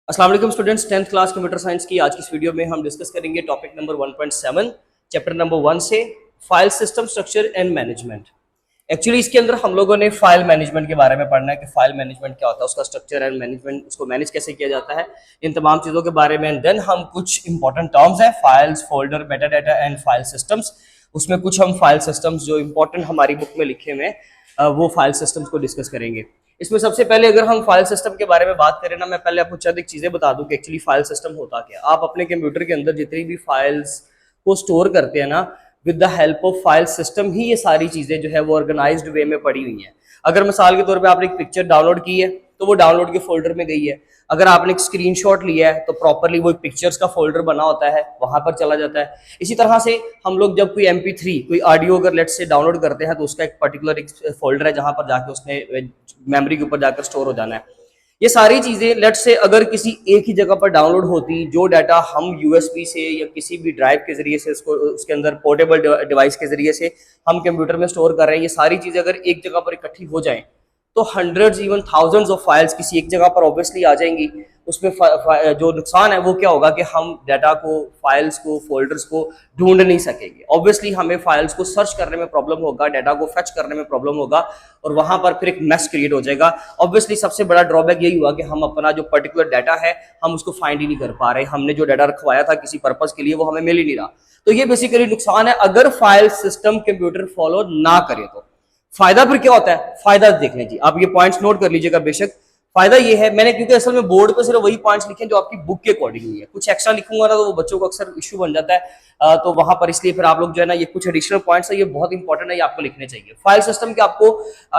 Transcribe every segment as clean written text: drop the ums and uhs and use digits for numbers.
अस्सलाम वालेकुम students, 10th class computer science की आज की इस वीडियो में हम डिस्कस करेंगे टॉपिक नंबर 1.7 चैप्टर नंबर 1 से file system structure and management. Actually इसके अंदर हम लोगों ने फाइल मैनेजमेंट के बारे में पढ़ना है कि फाइल मैनेजमेंट क्या होता है, उसका स्ट्रक्चर एंड मैनेजमेंट, उसको मैनेज कैसे किया जाता है, इन तमाम चीज़ों के बारे में। देन हम कुछ इंपॉर्टेंट टर्म्स हैं, files, folder, Meta data and file systems, उसमें कुछ हम फाइल सिस्टम्स जो इंपॉर्टेंट हमारी बुक में लिखे हुए हैं वो फाइल सिस्टम्स को डिस्कस करेंगे। इसमें सबसे पहले अगर हम फाइल सिस्टम के बारे में बात करें ना, मैं पहले आपको चंद एक चीजें बता दूं कि एक्चुअली फाइल सिस्टम होता क्या। आप अपने कंप्यूटर के अंदर जितनी भी फाइल्स को स्टोर करते हैं ना, with the help of file system ही ये सारी चीजें जो है वो ऑर्गेनाइज्ड वे में पड़ी हुई हैं। अगर मिसाल के तौर पे आपने एक पिक्चर डाउनलोड की है तो वो डाउनलोड के फोल्डर में गई है। अगर आपने एक स्क्रीनशॉट लिया है तो प्रॉपरली वो पिक्चर्स का फोल्डर बना होता है, वहां पर चला जाता है। इसी तरह से हम लोग जब कोई MP3 कोई ऑडियो अगर लेट से डाउनलोड करते हैं तो उसका एक पर्टिकुलर एक फोल्डर है जहां पर जाके उसने मेमोरी के ऊपर जाकर स्टोर हो जाना है। ये सारी चीजें लेट से अगर किसी एक ही जगह पर डाउनलोड होती, जो डाटा हम USB से या किसी भी ड्राइव के जरिए से उसको उसके अंदर पोर्टेबल डिवाइस के जरिए से हम कंप्यूटर में स्टोर कर रहे हैं, ये सारी चीजें अगर एक जगह पर इकट्ठी हो जाएं तो hundreds even thousands of files किसी एक जगह पर ऑब्वियसली आ जाएंगी। उसमें जो नुकसान है वो क्या होगा कि हम डाटा को, फाइल्स को, फोल्डर्स को ढूंढ नहीं सकेंगे। ऑब्वियसली हमें फाइल्स को सर्च करने में प्रॉब्लम होगा, डाटा को फेच करने में प्रॉब्लम होगा और वहां पर फिर एक मेस क्रिएट हो जाएगा। ऑब्वियसली सबसे बड़ा ड्रॉबैक यही हुआ कि हम अपना जो पर्टिकुलर डाटा है हम उसको फाइंड ही नहीं कर पा रहे। हमने जो डाटा रखवाया था किसी पर्पज के लिए वो हमें मिल ही नहीं रहा। तो ये बेसिकली नुकसान है अगर फाइल सिस्टम कंप्यूटर फॉलो ना करे तो। फायदा फिर क्या होता है, फायदा देख लीजिए, आप ये पॉइंट्स नोट कर लीजिएगा बेशक। फायदा ये है, मैंने क्योंकि असल में बोर्ड पे सिर्फ वही पॉइंट्स लिखे जो आपकी बुक के अकॉर्डिंगली है, कुछ एक्स्ट्रा लिखूंगा ना तो वो बच्चों को अक्सर इश्यू बन जाता है। तो वहां पर इसलिए फिर आप लोग जो है ना, ये कुछ एडिशनल पॉइंट्स है, ये बहुत इंपॉर्टेंट है, ये आपको लिखने चाहिए। फाइल सिस्टम के आपको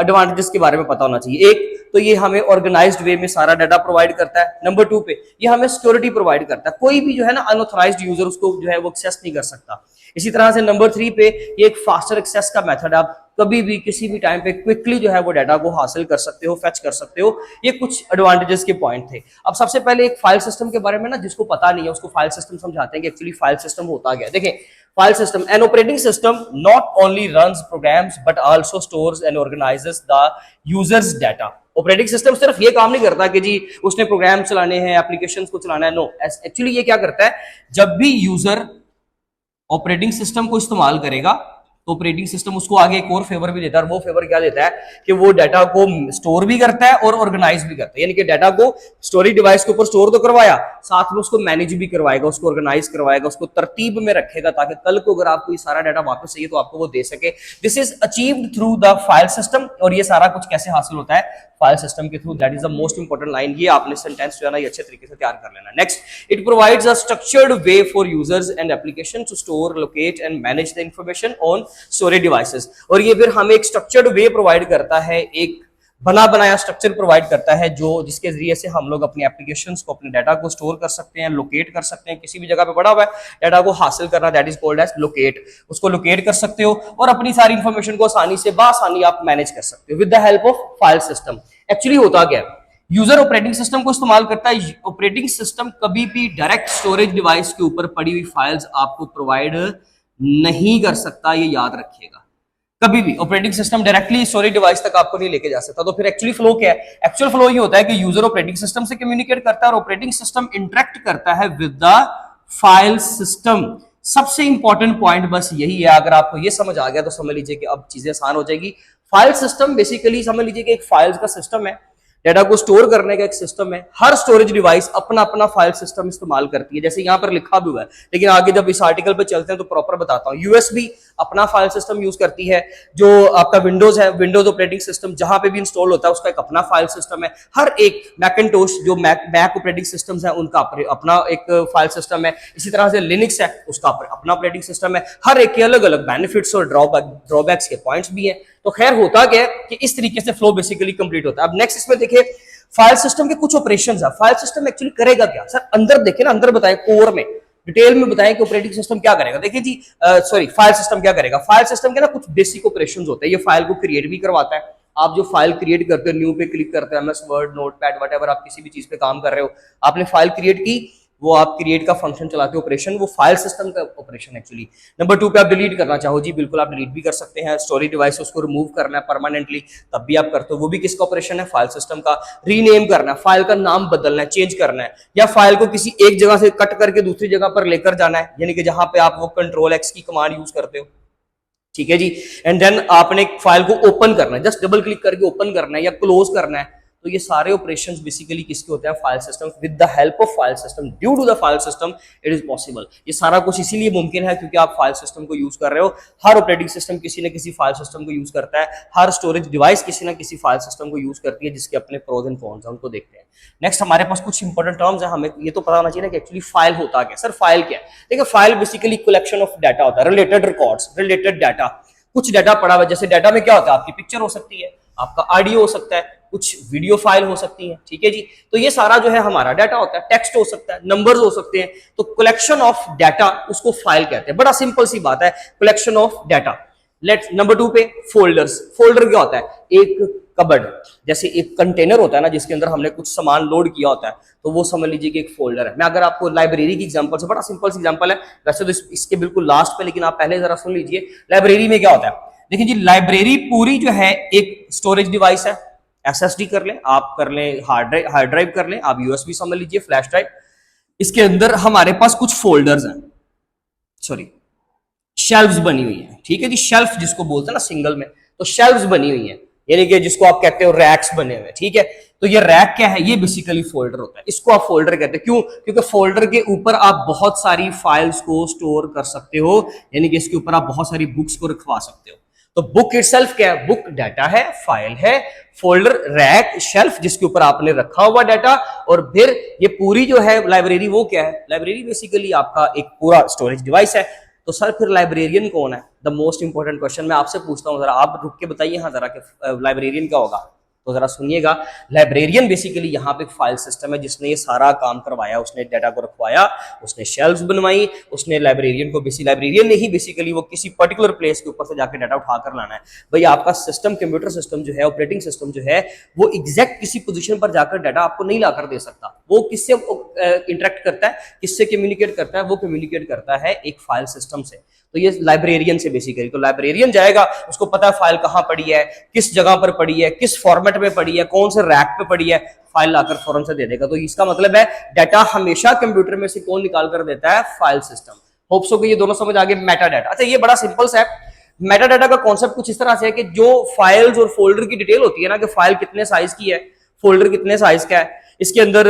एडवांटेजेस के बारे में पता होना चाहिए। एक तो ये हमें ऑर्गेनाइज्ड वे में सारा डाटा प्रोवाइड करता है। नंबर 2 पे ये हमें सिक्योरिटी प्रोवाइड करता है, कोई भी जो है ना अनऑथराइज्ड यूजर उसको जो है वो एक्सेस नहीं कर सकता। इसी तरह से नंबर 3 पे ये एक फास्टर एक्सेस का मेथड है, आप कभी भी किसी भी टाइम पे क्विकली जो है वो डाटा को हासिल कर सकते हो, फेच कर सकते हो। ये कुछ एडवांटेजेस के पॉइंट थे। अब सबसे पहले एक फाइल सिस्टम के बारे में ना, जिसको पता नहीं है उसको फाइल सिस्टम समझाते हैं कि एक्चुअली फाइल सिस्टम होता क्या है। देखें, file system an operating system not only runs programs but also stores and organizes the users data. Operating system सिर्फ ये काम नहीं करता कि जी उसने प्रोग्राम चलाने हैं, एप्लीकेशंस को चलाना है, नो। एक्चुअली ये क्या करता है, जब भी यूजर ऑपरेटिंग सिस्टम को इस्तेमाल करेगा तो ऑपरेटिंग सिस्टम उसको आगे एक और फेवर भी देता है, और वो फेवर क्या देता है कि वो डाटा को स्टोर भी करता है और ऑर्गेनाइज भी करता है। यानी कि डाटा को स्टोरेज डिवाइस के ऊपर स्टोर तो करवाया, साथ में उसको मैनेज भी करवाएगा, उसको ऑर्गेनाइज करवाएगा, उसको तरतीब में रखेगा ताकि कल को अगर आपको ये सारा डाटा वापस चाहिए तो आपको वो दे सके। This is achieved through the file system. और ये सारा कुछ कैसे हासिल होता है, फाइल सिस्टम के through. That is the most important line. ये आपने सेंटेंस जो है ना ये अच्छे तरीके से तैयार कर लेना। Next, it provides a structured way for users and application to store, locate and manage the information on storage devices. और ये फिर हमें एक स्ट्रक्चर्ड वे प्रोवाइड करता है, एक बना बनाया स्ट्रक्चर प्रोवाइड करता है जो जिसके जरिए से हम लोग अपनी एप्लीकेशंस को, अपने डाटा को स्टोर कर सकते हैं, लोकेट कर सकते हैं। किसी भी जगह पे पड़ा हुआ है डाटा को हासिल करना, that is called as locate. उसको लोकेट कर सकते हो और अपनी सारी इंफॉर्मेशन को आसानी से बासानी आप मैनेज कर सकते हो with the help of file system. Actually होता क्या है, यूजर ऑपरेटिंग सिस्टम को इस्तेमाल करता है। ऑपरेटिंग सिस्टम कभी भी डायरेक्ट स्टोरेज डिवाइस के ऊपर पड़ी हुई फाइल्स आपको प्रोवाइड नहीं कर सकता, ये याद रखिएगा। कभी भी operating system directly storage device तक आपको नहीं लेके जा सकता। तो फिर एक्चुअली फ्लो क्या है, एक्चुअल फ्लो ये होता है कि यूजर ऑपरेटिंग सिस्टम से कम्युनिकेट करता है और ऑपरेटिंग सिस्टम इंटरेक्ट करता है विद द फाइल सिस्टम। सबसे इंपॉर्टेंट पॉइंट बस यही है, अगर आपको ये समझ आ गया तो समझ लीजिए कि अब चीजें आसान हो जाएगी। फाइल सिस्टम बेसिकली समझ लीजिए कि एक फाइल्स का सिस्टम है, डाटा को स्टोर करने का एक सिस्टम है। हर स्टोरेज डिवाइस अपना अपना फाइल सिस्टम इस्तेमाल करती है, जैसे यहां पर लिखा भी हुआ है, लेकिन आगे जब इस आर्टिकल पे चलते हैं तो प्रॉपर बताता हूं। यूएसबी अपना फाइल सिस्टम यूज करती है, जो आपका विंडोज है, विंडोज ऑपरेटिंग सिस्टम जहां पे भी इंस्टॉल होता है उसका एक अपना फाइल सिस्टम है। हर एक मैकिन्टोश जो मैक ऑपरेटिंग सिस्टम्स है उनका अपना एक फाइल सिस्टम है। इसी तरह से लिनक्स है, उसका अपना ऑपरेटिंग सिस्टम है। हर एक के अलग अलग बेनिफिट्स और ड्रॉबैक्स के पॉइंट्स भी हैं। तो खैर होता क्या है कि इस तरीके से फ्लो बेसिकली कंप्लीट होता है। अब नेक्स्ट इसमें देखिए, फाइल सिस्टम के कुछ ऑपरेशंस है। फाइल सिस्टम एक्चुअली करेगा क्या सर, अंदर देखे ना, अंदर बताए, कोर में डिटेल में बताएं कि ऑपरेटिंग सिस्टम क्या करेगा। देखिए जी, सॉरी, फाइल सिस्टम क्या करेगा। फाइल सिस्टम के ना कुछ बेसिक ऑपरेशंस होते हैं। ये फाइल को क्रिएट भी करवाता है। आप जो फाइल क्रिएट करते हो, न्यू पे क्लिक करते हैं, MS वर्ड, नोटपैड, व्हाटएवर, आप किसी भी चीज पे काम कर रहे हो, आपने फाइल क्रिएट की, वो आप क्रिएट का फंक्शन चलाते हो ऑपरेशन, वो फाइल सिस्टम का ऑपरेशन एक्चुअली। नंबर 2 पे आप डिलीट करना चाहो जी, बिल्कुल आप डिलीट भी कर सकते हैं। स्टोरेज डिवाइस उसको रिमूव करना है परमानेंटली, तब भी आप करते हो, वो भी किसका ऑपरेशन है, फाइल सिस्टम का। रीनेम करना है, फाइल का नाम बदलना है, चेंज करना है, या फाइल को किसी एक जगह से कट करके दूसरी जगह पर लेकर जाना है, यानी कि जहां पे आप वो कंट्रोल एक्स की कमांड यूज करते हो, ठीक है जी। एंड देन आपने एक फाइल को ओपन करना है, जस्ट डबल क्लिक करके ओपन करना है या क्लोज करना है। तो ये सारे ऑपरेशंस बेसिकली किसके होते हैं, file system. With the help of file system, due to the file system it is possible. ये सारा कुछ इसीलिए मुमकिन है क्योंकि आप फाइल सिस्टम को यूज कर रहे हो। हर ऑपरेटिंग सिस्टम किसी न किसी फाइल सिस्टम को यूज करता है, हर स्टोरेज डिवाइस किसी न किसी फाइल सिस्टम को यूज करती है, जिसके अपने प्रोज एंड कॉन्स हैं, उनको देखते हैं। नेक्स्ट हमारे पास कुछ इंपॉर्टेंट टर्म्स है, हमें ये तो पता होना चाहिए ना कि एक्चुअली फाइल होता क्या। सर फाइल क्या है? देखिए file basically collection of data होता है, रिलेटेड रिकॉर्ड्स, रिलेटेड डाटा। कुछ डाटा पड़ा हुआ है, जैसे डाटा में क्या होता है, आपकी पिक्चर हो सकती है, आपका ऑडियो हो सकता है, कुछ वीडियो फाइल हो सकती है, ठीक है जी। तो ये सारा जो है हमारा डाटा होता है, टेक्स्ट हो सकता है, नंबर्स हो सकते हैं। तो कलेक्शन ऑफ डाटा उसको फाइल कहते हैं। बड़ा सिंपल सी बात है, collection of data. Let's number 2 पे फोल्डर्स। फोल्डर क्या होता है? एक कबर्ड, जैसे एक कंटेनर होता है ना जिसके अंदर हमने कुछ सामान लोड किया होता है, तो वो समझ लीजिए कि एक फोल्डर है। मैं अगर आपको लाइब्रेरी की एग्जांपल से, बड़ा सिंपल सी एग्जांपल है वैसे तो इसके बिल्कुल लास्ट पे, लेकिन आप पहले जरा सुन लीजिए लाइब्रेरी में क्या होता है। देखिए जी, लाइब्रेरी पूरी जो है एक स्टोरेज डिवाइस है। एसएसडी कर लें आप, कर लें हार्ड ड्राइव कर लें आप, यूएसबी समझ लीजिए, फ्लैश ड्राइव। इसके अंदर हमारे पास कुछ फोल्डर्स हैं, सॉरी शेल्व्स बनी हुई है, ठीक है जी। शेल्फ जिसको बोलते हैं ना सिंगल में, तो शेल्व्स बनी हुई है, यानी कि जिसको आप कहते हो रैक्स बने हुए, ठीक है। तो ये रैक क्या है? ये बेसिकली फोल्डर होता है, इसको आप फोल्डर कहते हैं। क्यों? क्योंकि फोल्डर के ऊपर आप बहुत सारी फाइल्स को स्टोर कर सकते हो, यानी कि इसके ऊपर आप बहुत सारी बुक्स को रखवा सकते हो। तो बुक इटसेल्फ क्या है? बुक डाटा है, फाइल है। फोल्डर, रैक, शेल्फ जिसके ऊपर आपने रखा हुआ डाटा। और फिर ये पूरी जो है लाइब्रेरी, वो क्या है? लाइब्रेरी बेसिकली आपका एक पूरा स्टोरेज डिवाइस है। तो सर फिर लाइब्रेरियन कौन है? द मोस्ट इंपॉर्टेंट क्वेश्चन मैं आपसे पूछता हूं, जरा आप रुक के बताइए हाँ जरा कि लाइब्रेरियन क्या होगा। तो जरा सुनिएगा, लाइब्रेरियन बेसिकली यहाँ पे फाइल सिस्टम है जिसने ये सारा काम करवाया, उसने डाटा को रखवाया, उसने शेल्व्स बनवाई, उसने लाइब्रेरियन को लाइब्रेरियन ने ही बेसिकली वो किसी पर्टिकुलर प्लेस के ऊपर से जाकर डाटा उठा कर लाना है। भाई आपका सिस्टम, कंप्यूटर सिस्टम जो है, ऑपरेटिंग सिस्टम जो है, वो एग्जैक्ट किसी पोजीशन पर जाकर डाटा आपको नहीं लाकर दे सकता। वो किससे इंटरेक्ट करता है, किससे कम्युनिकेट करता है? वो कम्युनिकेट करता है एक फाइल सिस्टम से। तो ये लाइब्रेरियन से बेसिकली, तो लाइब्रेरियन जाएगा, उसको पता है फाइल कहाँ पड़ी है, किस जगह पर पड़ी है, किस फॉर्मेट में पड़ी है, कौन से रैक पे पड़ी है, फाइल लाकर फौरन से दे देगा। तो इसका मतलब है डाटा हमेशा कंप्यूटर में से कौन निकाल कर देता है? File system. होप सो कि ये दोनों समझ आ गए। मेटा डाटा, अच्छा ये बड़ा सिंपल सा है। मेटा डाटा का कॉन्सेप्ट कुछ इस तरह से है कि जो फाइल्स और फोल्डर की डिटेल होती है ना, कि फाइल कितने साइज की है, फोल्डर कितने साइज का है, इसके अंदर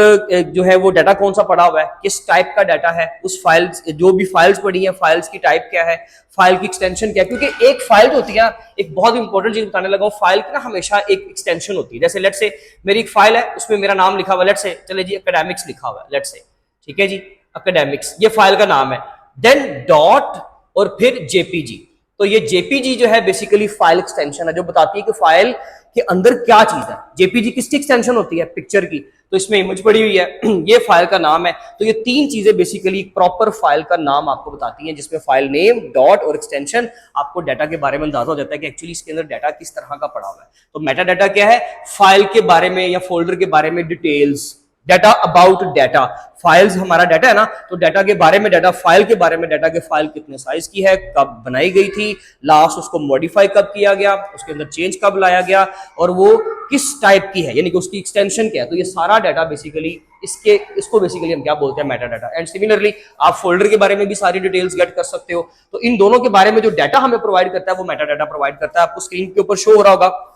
जो है वो डाटा कौन सा पड़ा हुआ है, किस टाइप का डाटा है, उस फाइल, जो भी फाइल्स पड़ी है, फाइल्स की टाइप क्या है, फाइल की एक्सटेंशन क्या है। क्योंकि एक फाइल जो होती है, एक बहुत इंपॉर्टेंट चीज बताने लगा हूं, फाइल की ना हमेशा एक एक्सटेंशन होती है। जैसे लेट से मेरी एक फाइल है, उसमें मेरा नाम लिखा हुआ है, लेट से चले जी एकेडमिक्स लिखा हुआ है, लेट से, ठीक है जी, एकेडमिक्स, ये फाइल का नाम है। देन डॉट और फिर जेपीजी। तो ये जेपीजी जो है बेसिकली फाइल एक्सटेंशन है, जो बताती है कि फाइल के अंदर क्या चीज है। जेपीजी किसकी एक्सटेंशन होती है? पिक्चर की। तो इसमें इमेज पड़ी हुई है, ये फाइल का नाम है। तो ये तीन चीजें बेसिकली प्रॉपर फाइल का नाम आपको बताती हैं, जिसमें फाइल नेम, डॉट और एक्सटेंशन, आपको डाटा के बारे में अंदाजा हो जाता है कि एक्चुअली इसके अंदर डाटा किस तरह का पड़ा हुआ है। तो मेटा डाटा क्या है? फाइल के बारे में या फोल्डर के बारे में details, data about data. Files हमारा डाटा है ना, तो डाटा के बारे में डाटा, फाइल के बारे में डाटा, के फाइल कितने साइज की है, कब बनाई गई थी, लास्ट उसको मॉडिफाई कब किया गया, उसके अंदर चेंज कब लाया गया, और वो किस टाइप की है, यानी कि उसकी एक्सटेंशन क्या है। तो ये सारा डाटा बेसिकली इसको बेसिकली हम क्या बोलते हैं? Meta data. एंड सिमिलरली आप फोल्डर के बारे में भी सारी डिटेल्स गेट कर सकते हो। तो इन दोनों के बारे में जो डाटा हमें प्रोवाइड करता है वो मेटा डाटा प्रोवाइड करता है। आपको स्क्रीन के ऊपर शो हो रहा होगा।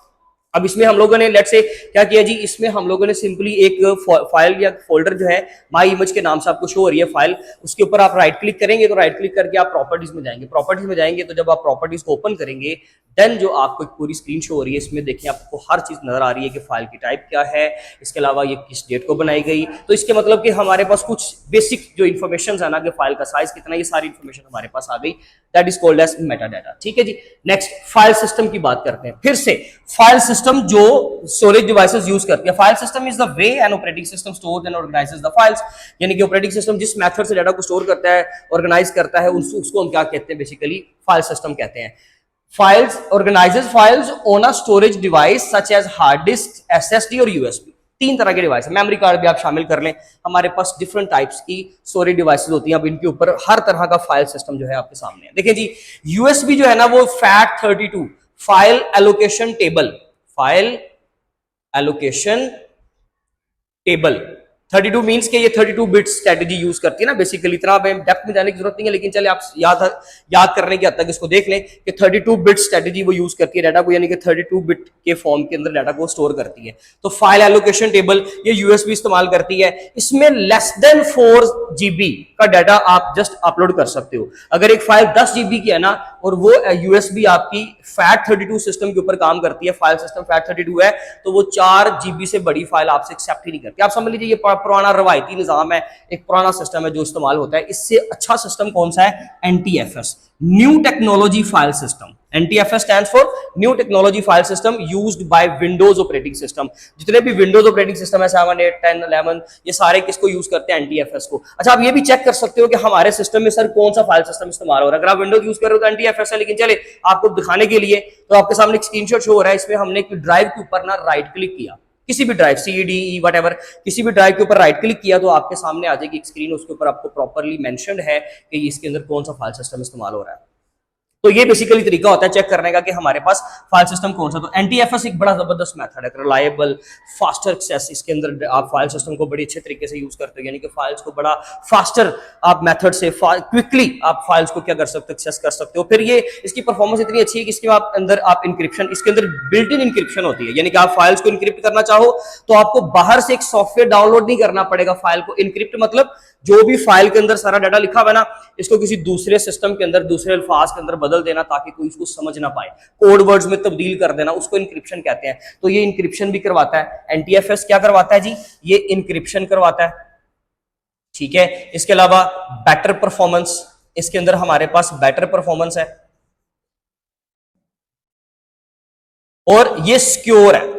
अब इसमें हम लोगों ने लेट से क्या किया जी, इसमें हम लोगों ने सिंपली एक फाइल या फोल्डर जो है माई इमेज के नाम से आपको शो हो रही है फाइल, उसके ऊपर आप राइट क्लिक करेंगे, तो राइट क्लिक करके आप प्रॉपर्टीज में जाएंगे। प्रॉपर्टीज में जाएंगे तो जब आप प्रॉपर्टीज को ओपन करेंगे, देन जो आपको एक पूरी स्क्रीन शो हो रही है, इसमें देखिए आपको हर चीज नजर आ रही है कि फाइल की टाइप क्या है, इसके अलावा ये किस डेट को बनाई गई। तो इसके मतलब कि हमारे पास कुछ बेसिक जो इन्फॉर्मेशन है ना, कि फाइल का साइज कितना, ये सारी इन्फॉर्मेशन हमारे पास आ गई। That is called as metadata. ठीक है जी। नेक्स्ट फाइल सिस्टम की बात करते हैं। फिर से फाइल सिस्टम जो स्टोरेज डिवाइसेस यूज करती है। File system is the way N operating system stores and organizes the files, यानी कि ऑपरेटिंग सिस्टम जिस मेथड से डाटा को स्टोर करता है, ऑर्गेनाइज करता है, उसको हम क्या कहते हैं? बेसिकली फाइल सिस्टम कहते हैं। Files organizes files on a storage device such as hard disk, SSD और USB। तीन तरह के डिवाइस है, मेमोरी कार्ड भी आप शामिल कर लें, हमारे पास डिफरेंट टाइप्स की स्टोरेज डिवाइसेस होती हैं। अब इनके ऊपर हर तरह का फाइल सिस्टम जो है आपके सामने है। देखिए जी, यूएसबी जो है ना वो FAT32 file allocation table, file allocation table 32 means के ये 32 बिट स्ट्रेटजी यूज करती है ना बेसिकली। इतना डेप्थ में जाने की जरूरत नहीं है, लेकिन चले आप याद करने की हद तक इसको देख लें कि 32 बिट स्ट्रेटजी वो यूज करती है डाटा को, यानी कि 32 बिट के फॉर्म के अंदर डाटा को स्टोर करती है। तो फाइल एलोकेशन टेबल ये यूएसबी इस्तेमाल करती है। इसमें लेस देन 4 GB का डाटा आप जस्ट अपलोड कर सकते हो। अगर एक फाइल 10 GB की है ना और वो यूएसबी आपकी FAT32 सिस्टम के ऊपर काम करती है, फाइल सिस्टम FAT32 है, तो वो 4 GB से बड़ी फाइल आपसे एक्सेप्ट ही नहीं करती। आप समझ लीजिए ये पुराना रवायती निजाम है, एक पुराना सिस्टम है जो इस्तेमाल होता है। इससे अच्छा सिस्टम कौन सा है? NTFS, new technology file system. NTFS stands for new technology file system used by Windows operating system. जितने भी विंडोज ऑपरेटिंग सिस्टम है 7, 8, 10, 11 ये सारे किसको यूज करते हैं? NTFS को। अच्छा, आप ये भी चेक कर सकते हो कि हमारे सिस्टम में सर कौन सा फाइल सिस्टम इस्तेमाल हो रहा है। अगर आप विंडोज यूज कर रहे हो तो NTFS है, लेकिन चले आपको दिखाने के लिए तो आपके सामने एक स्क्रीनशॉट शो हो रहा है। इसमें हमने एक ड्राइव के ऊपर ना राइट क्लिक किया, किसी भी ड्राइव CD, व्हाटएवर, किसी भी ड्राइव के ऊपर राइट क्लिक किया तो आपके सामने आ जाएगी एक स्क्रीन, उसके ऊपर आपको प्रॉपर्ली मेंशन्ड है कि इसके अंदर कौन सा फाइल सिस्टम इस्तेमाल हो रहा है। तो ये बेसिकली तरीका होता है चेक करने का कि हमारे पास फाइल सिस्टम कौन सा। तो NTFS एक बड़ा जबरदस्त मेथड है, रिलायबल, फास्टर एक्सेस। इसके अंदर आप फाइल सिस्टम को बड़ी अच्छे तरीके से यूज करते हो, यानी कि फाइल्स को बड़ा फास्टर आप मेथड से क्विकली आप फाइल्स को क्या कर सकते हो? एक्सेस कर सकते हो। फिर ये इसकी परफॉर्मेंस इतनी अच्छी है कि इसके आप अंदर आप इंक्रिप्शन, इसके अंदर बिल्ट इन इंक्रिप्शन होती है, यानी कि आप फाइल्स को इंक्रिप्ट करना चाहो तो आपको बाहर से एक सॉफ्टवेयर डाउनलोड नहीं करना पड़ेगा। फाइल को इंक्रिप्ट मतलब जो भी फाइल के अंदर सारा डाटा लिखा हुआ है ना, इसको किसी दूसरे सिस्टम के अंदर, दूसरे अल्फाज के अंदर बदल देना ताकि कोई इसको समझ ना पाए, कोड वर्ड्स में तब्दील कर देना, उसको इंक्रिप्शन कहते हैं। तो ये इंक्रिप्शन भी करवाता है NTFS। क्या करवाता है जी? ये इंक्रिप्शन करवाता है, ठीक है। इसके अलावा बेटर परफॉर्मेंस, इसके अंदर हमारे पास बेटर परफॉर्मेंस है और ये सिक्योर है।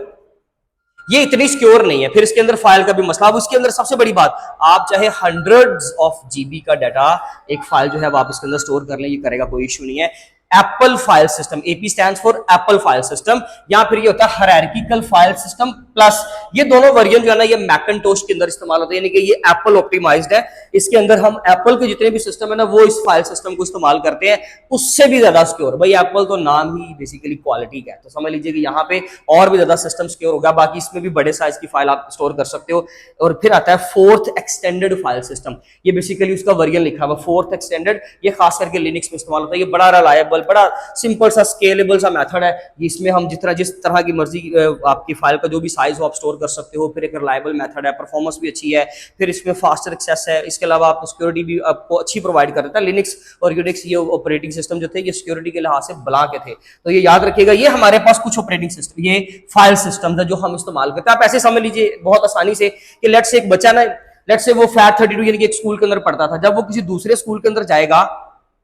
ये इतनी सिक्योर नहीं है। फिर इसके अंदर फाइल का भी मसला। अब उसके अंदर सबसे बड़ी बात, आप चाहे हंड्रेड्स ऑफ GB का डाटा एक फाइल जो है वो आप इसके अंदर स्टोर कर लें, ये करेगा, कोई इश्यू नहीं है। Apple file system, AP stands for Apple file system, या फिर ये होता है हायरार्किकल फाइल सिस्टम प्लस। ये दोनों वर्जन जो है ना ये मैकिन्टोश के अंदर इस्तेमाल होते हैं, यानी कि ये एप्पल ऑप्टिमाइज्ड है। इसके अंदर हम एप्पल के जितने भी सिस्टम है ना वो इस फाइल सिस्टम को इस्तेमाल करते हैं, उससे भी ज्यादा सिक्योर। भाई एप्पल तो नाम ही बेसिकली क्वालिटी का है, तो समझ लीजिए कि यहाँ पे और भी ज्यादा सिस्टम सिक्योर होगा। बाकी इसमें भी बड़े साइज की फाइल आप स्टोर कर सकते हो। और फिर आता है 4th एक्सटेंडेड फाइल सिस्टम, ये बेसिकली उसका वर्जन लिखा हुआ 4th एक्सटेंडेड, ये खास करके लिनक्स में इस्तेमाल होता है। ये बड़ा रिलायबल, बड़ा सिंपल सा स्केलेबल सा मेथड है। इसमें हम जिस तरह की मर्जी आपकी फाइल का जो भी साइज हो आप स्टोर कर सकते हो। फिर एक रिलायबल मेथड है, परफॉर्मेंस भी अच्छी है, फिर इसमें फास्टर एक्सेस है। इसके अलावा आप सिक्योरिटी भी आपको अच्छी प्रोवाइड कर देता है। लिनक्स और यूनिक्स ये ऑपरेटिंग सिस्टम जो थे ये सिक्योरिटी के लिहाज से बला के थे, तो ये याद रखिएगा। ये हमारे पास कुछ ऑपरेटिंग सिस्टम, ये फाइल सिस्टम था जो हम इस्तेमाल करते हैं। आप ऐसे समझ लीजिए बहुत आसानी से कि लेट्स से एक बच्चा ना, लेट्स से वो FAT32 यानी कि एक स्कूल के अंदर पढ़ता था, जब वो किसी दूसरे स्कूल के अंदर जाएगा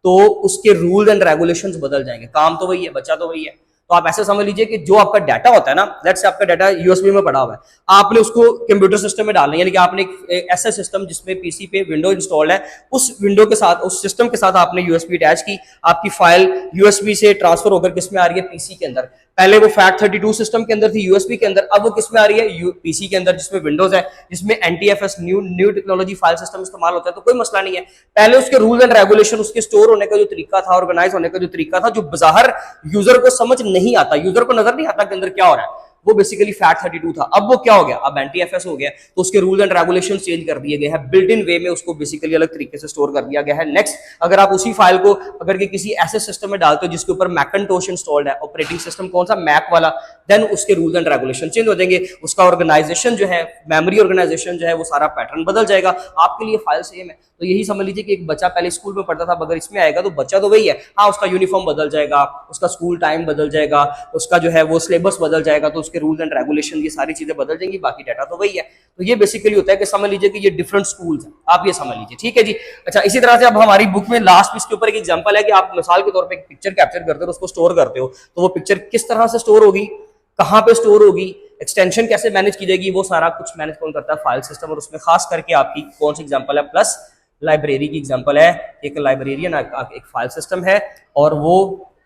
तो उसके रूल्स एंड रेगुलेशंस बदल जाएंगे। काम तो वही है, बच्चा तो वही है। तो आप ऐसे समझ लीजिए कि जो आपका डाटा होता है ना, लेट्स से आपका डाटा यूएसबी में पड़ा हुआ है, आपने उसको कंप्यूटर सिस्टम में डालना है, यानी कि आपने एक ऐसा सिस्टम जिसमें पीसी पे विंडो इंस्टॉल्ड है, उस विंडो के साथ, उस सिस्टम के साथ आपने यूएसबी अटैच की, आपकी फाइल यूएसबी से ट्रांसफर होकर किस में आ रही है? पीसी के अंदर। पहले वो FAT32 सिस्टम के अंदर थी यूएसबी के अंदर, अब वो किस में आ रही है? पीसी के अंदर, जिसमें विंडोज है, जिसमें NTFS new technology file system इस्तेमाल होता है। तो कोई मसला नहीं है। पहले उसके रूल्स एंड रेगुलेशन, उसके स्टोर होने का जो तरीका था, ऑर्गेनाइज होने का जो तरीका था, जो बाहर यूजर को समझ नहीं आता, यूजर को नजर नहीं आता कि अंदर क्या हो रहा है, वो बेसिकली FAT32 था। अब वो क्या हो गया? अब NTFS हो गया। तो उसके रूल्स एंड रेगुलेशन चेंज कर दिए गए हैं, बिल्ट इन वे में उसको बेसिकली अलग तरीके से स्टोर कर दिया गया है। नेक्स्ट, अगर आप उसी फाइल को अगर के किसी ऐसे सिस्टम में डालते हो जिसके ऊपर मैकिन्टोश इंस्टॉल्ड है, ऑपरेटिंग सिस्टम कौन सा? मैक वाला, देन उसके रूल्स एंड रेगुलेशन चेंज हो जाएंगे। उसका ऑर्गेनाइजेशन जो है, मेमोरी ऑर्गेनाइजेशन जो है, वो सारा पैटर्न बदल जाएगा। आपके लिए फाइल सेम है। तो यही समझ लीजिए कि एक बच्चा पहले स्कूल में पढ़ता था, अगर इसमें आएगा तो बच्चा तो वही है, हाँ उसका यूनिफॉर्म बदल जाएगा, उसका स्कूल टाइम बदल जाएगा, उसका जो है वो सिलेबस बदल जाएगा, तो उसके रूल्स एंड रेगुलेशन ये सारी चीजें बदल जाएंगी, बाकी डाटा तो वही है। तो ये बेसिकली होता है कि समझ लीजिए कि ये डिफरेंट स्कूल्स हैं, आप ये समझ लीजिए, ठीक है जी। अच्छा, इसी तरह से अब हमारी बुक में लास्ट इसके ऊपर एक एग्जांपल है कि आप मिसाल के तौर पे एक पिक्चर कैप्चर करते हो, उसको स्टोर करते हो, तो वो पिक्चर किस तरह से स्टोर होगी, कहाँ पे स्टोर होगी, एक्सटेंशन कैसे मैनेज की जाएगी, वो सारा कुछ मैनेज कौन करता है? File system. और उसमें खास करके आपकी कौन सी एग्जांपल है? प्लस लाइब्रेरी की एग्जांपल है। एक लाइब्रेरियन एक फाइल सिस्टम है और वो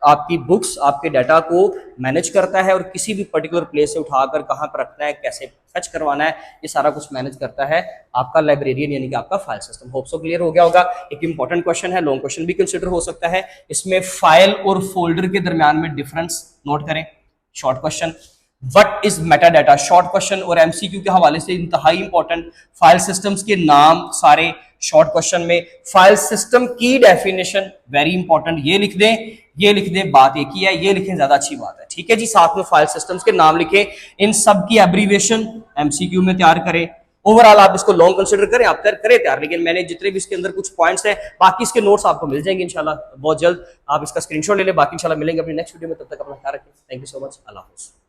आपकी बुक्स आपके डाटा को मैनेज करता है और किसी भी पर्टिकुलर प्लेस से उठाकर कहाँ पर रखना है, कैसे फैच करवाना है, ये सारा कुछ मैनेज करता है आपका लाइब्रेरियन यानी कि आपका file system. Hope so clear हो गया होगा। एक इंपॉर्टेंट क्वेश्चन है, लॉन्ग क्वेश्चन भी कंसिडर हो सकता है। इसमें फाइल और फोल्डर के दरमियान में डिफरेंस नोट करें। Short question, what is Meta data, short question और एमसीक्यू के हवाले से इंतहाई इंपॉर्टेंट। फाइल सिस्टम्स के नाम सारे शॉर्ट क्वेश्चन में, फाइल सिस्टम की डेफिनेशन वेरी इंपॉर्टेंट, ये लिख दें, ये लिख दें, बात एक ही है, ये लिखें ज्यादा अच्छी बात है, ठीक है जी। साथ में फाइल सिस्टम्स के नाम लिखें, इन सब की एब्रीविएशन एमसीक्यू में तैयार करें। ओवरऑल आप इसको लॉन्ग कंसिडर करें, आप करें तैयार, लेकिन मैंने जितने भी इसके अंदर कुछ पॉइंट्स हैं, बाकी इसके नोट्स आपको मिल जाएंगे इंशाल्लाह बहुत जल्द। आप इसका स्क्रीनशॉट ले लें, बाकी इंशाल्लाह मिलेंगे अपनी नेक्स्ट वीडियो में। तब तक अपना ख्याल रखें। Thank you so much. अल्लाह हाफ़िज़।